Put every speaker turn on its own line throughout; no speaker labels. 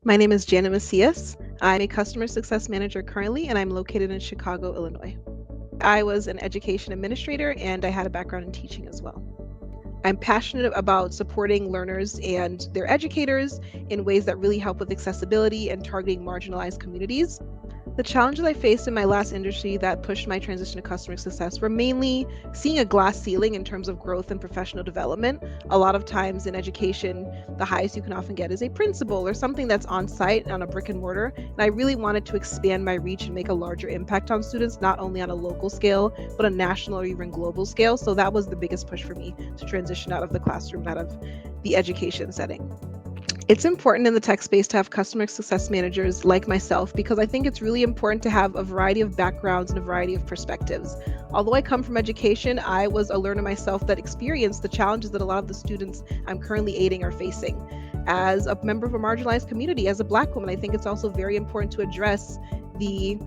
My name is Janet Macias. I'm a customer success manager currently, and I'm located in Chicago, Illinois. I was an education administrator and I had a background in teaching as well. I'm passionate about supporting learners and their educators in ways that really help with accessibility and targeting marginalized communities. The challenges I faced in my last industry that pushed my transition to customer success were mainly seeing a glass ceiling in terms of growth and professional development. A lot of times in education, the highest you can often get is a principal or something that's on site on a brick and mortar. And I really wanted to expand my reach and make a larger impact on students, not only on a local scale, but a national or even global scale. So that was the biggest push for me to transition out of the classroom, out of the education setting. It's important in the tech space to have customer success managers like myself because I think it's really important to have a variety of backgrounds and a variety of perspectives. Although I come from education, I was a learner myself that experienced the challenges that a lot of the students I'm currently aiding are facing. As a member of a marginalized community, as a Black woman, I think it's also very important to address the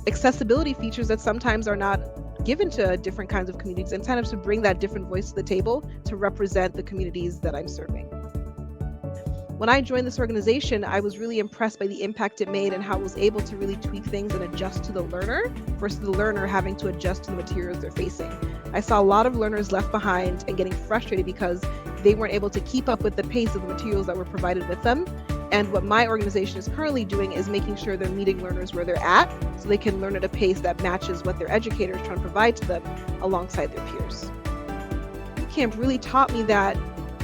accessibility features that sometimes are not given to different kinds of communities and kind of to bring that different voice to the table to represent the communities that I'm serving. When I joined this organization, I was really impressed by the impact it made and how it was able to really tweak things and adjust to the learner versus the learner having to adjust to the materials they're facing. I saw a lot of learners left behind and getting frustrated because they weren't able to keep up with the pace of the materials that were provided with them. And what my organization is currently doing is making sure they're meeting learners where they're at so they can learn at a pace that matches what their educator is trying to provide to them alongside their peers. Bootcamp really taught me that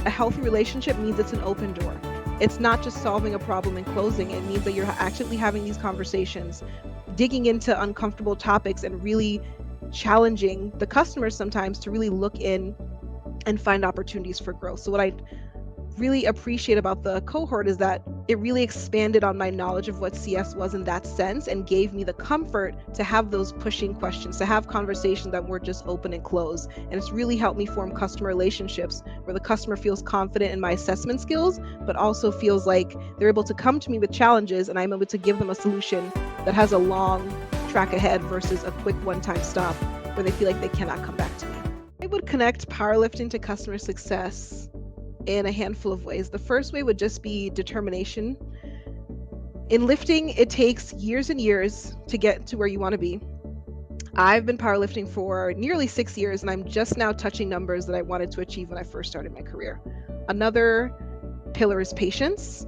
a healthy relationship means it's an open door. It's not just solving a problem and closing. It means that you're actively having these conversations, digging into uncomfortable topics and really challenging the customers sometimes to really look in and find opportunities for growth. So what I really appreciate about the cohort is that it really expanded on my knowledge of what CS was in that sense and gave me the comfort to have those pushing questions, to have conversations that weren't just open and closed. And it's really helped me form customer relationships where the customer feels confident in my assessment skills, but also feels like they're able to come to me with challenges and I'm able to give them a solution that has a long track ahead versus a quick one-time stop where they feel like they cannot come back to me. I would connect powerlifting to customer success in a handful of ways. The first way would just be determination. In lifting, it takes years and years to get to where you want to be. I've been powerlifting for nearly 6 years, and I'm just now touching numbers that I wanted to achieve when I first started my career. Another pillar is patience.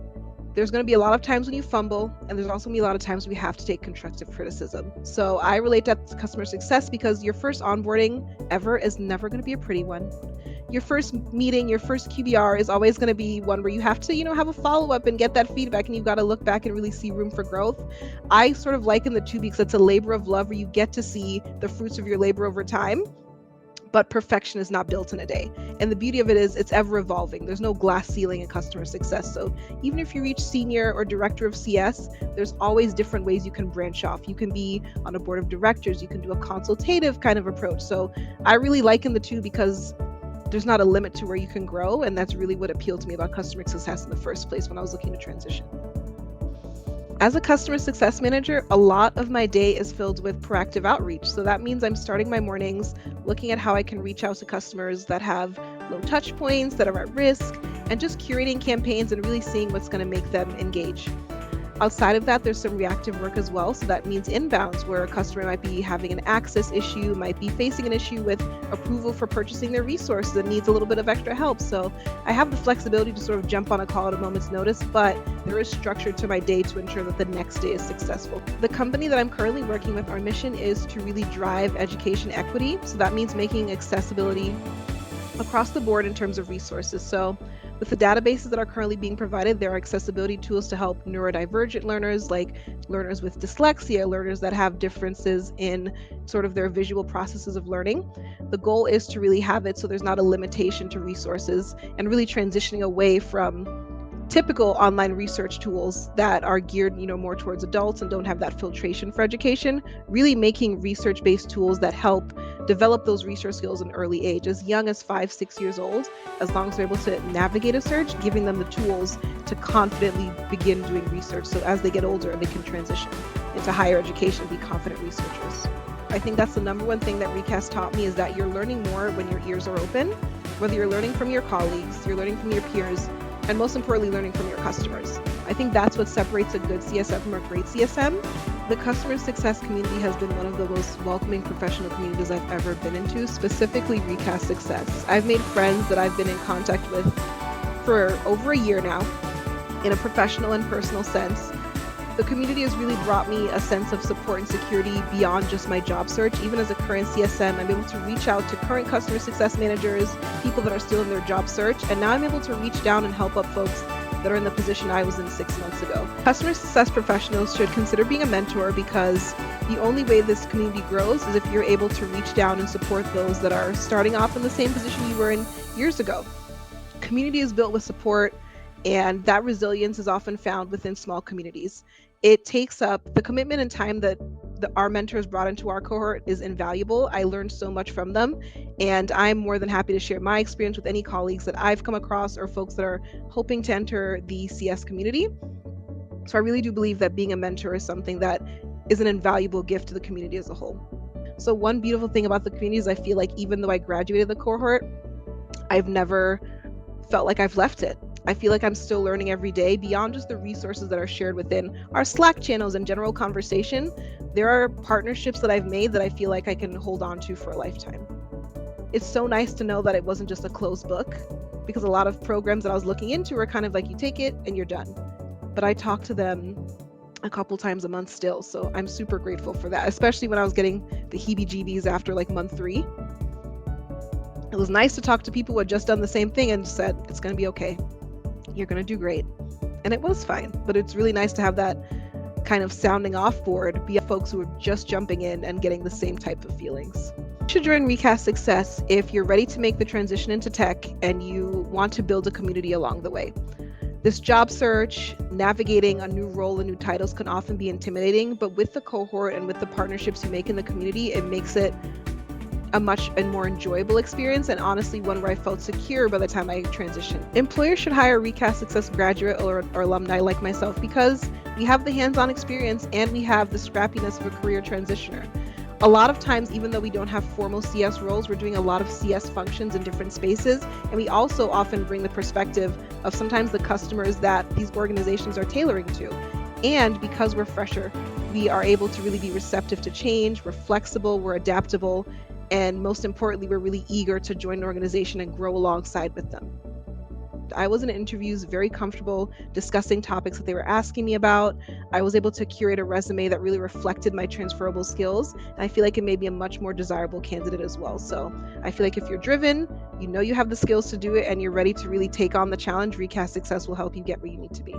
There's going to be a lot of times when you fumble, and there's also going to be a lot of times we have to take constructive criticism. So I relate that to customer success because your first onboarding ever is never going to be a pretty one. Your first meeting, your first QBR is always going to be one where you have to, have a follow-up and get that feedback, and you've got to look back and really see room for growth. I sort of liken the two because it's a labor of love where you get to see the fruits of your labor over time, but perfection is not built in a day. And the beauty of it is it's ever evolving. There's no glass ceiling in customer success. So even if you reach senior or director of CS, there's always different ways you can branch off. You can be on a board of directors. You can do a consultative kind of approach. So I really liken the two because there's not a limit to where you can grow. And that's really what appealed to me about customer success in the first place when I was looking to transition. As a customer success manager, a lot of my day is filled with proactive outreach. So that means I'm starting my mornings looking at how I can reach out to customers that have low touch points, that are at risk, and just curating campaigns and really seeing what's going to make them engage. Outside of that, there's some reactive work as well. So that means inbounds where a customer might be having an access issue, might be facing an issue with approval for purchasing their resources and needs a little bit of extra help. So I have the flexibility to sort of jump on a call at a moment's notice, but there is structure to my day to ensure that the next day is successful. The company that I'm currently working with, our mission is to really drive education equity. So that means making accessibility across the board in terms of resources. So with the databases that are currently being provided, there are accessibility tools to help neurodivergent learners, like learners with dyslexia, learners that have differences in sort of their visual processes of learning. The goal is to really have it so there's not a limitation to resources and really transitioning away from typical online research tools that are geared, more towards adults and don't have that filtration for education, really making research-based tools that help develop those research skills in early age, as young as 5-6 years old, as long as they're able to navigate a search, giving them the tools to confidently begin doing research. So as they get older, they can transition into higher education and be confident researchers. I think that's the number one thing that Recast taught me is that you're learning more when your ears are open, whether you're learning from your colleagues, you're learning from your peers, and most importantly, learning from your customers. I think that's what separates a good CSM from a great CSM. The customer success community has been one of the most welcoming professional communities I've ever been into, specifically Recast Success. I've made friends that I've been in contact with for over a year now in a professional and personal sense. The community has really brought me a sense of support and security beyond just my job search. Even as a current CSM, I'm able to reach out to current customer success managers, people that are still in their job search, and now I'm able to reach down and help up folks that are in the position I was in 6 months ago. Customer success professionals should consider being a mentor, because the only way this community grows is if you're able to reach down and support those that are starting off in the same position you were in years ago. Community is built with support, and that resilience is often found within small communities. It takes up the commitment and time that our mentors brought into our cohort is invaluable. I learned so much from them, and I'm more than happy to share my experience with any colleagues that I've come across or folks that are hoping to enter the CS community. So I really do believe that being a mentor is something that is an invaluable gift to the community as a whole. So one beautiful thing about the community is I feel like even though I graduated the cohort, I've never felt like I've left it. I feel like I'm still learning every day beyond just the resources that are shared within our Slack channels and general conversation. There are partnerships that I've made that I feel like I can hold on to for a lifetime. It's so nice to know that it wasn't just a closed book, because a lot of programs that I was looking into are kind of like you take it and you're done. But I talk to them a couple times a month still. So I'm super grateful for that, especially when I was getting the heebie-jeebies after like month 3. It was nice to talk to people who had just done the same thing and said, it's going to be okay. You're going to do great. And it was fine. But it's really nice to have that kind of sounding off board be folks who are just jumping in and getting the same type of feelings. You should join Recast Success if you're ready to make the transition into tech and you want to build a community along the way. This job search, navigating a new role and new titles can often be intimidating, but with the cohort and with the partnerships you make in the community, it makes it a much and more enjoyable experience, and honestly one where I felt secure by the time I transitioned. Employers should hire Recast Success graduate or alumni like myself, because we have the hands-on experience and we have the scrappiness of a career transitioner. A lot of times, even though we don't have formal CS roles, we're doing a lot of CS functions in different spaces, and we also often bring the perspective of sometimes the customers that these organizations are tailoring to. And because we're fresher, we are able to really be receptive to change, we're flexible, we're adaptable, and most importantly, we're really eager to join an organization and grow alongside with them. I was in interviews very comfortable discussing topics that they were asking me about. I was able to curate a resume that really reflected my transferable skills. And I feel like it made me a much more desirable candidate as well. So I feel like if you're driven, you know you have the skills to do it, and you're ready to really take on the challenge, Recast Success will help you get where you need to be.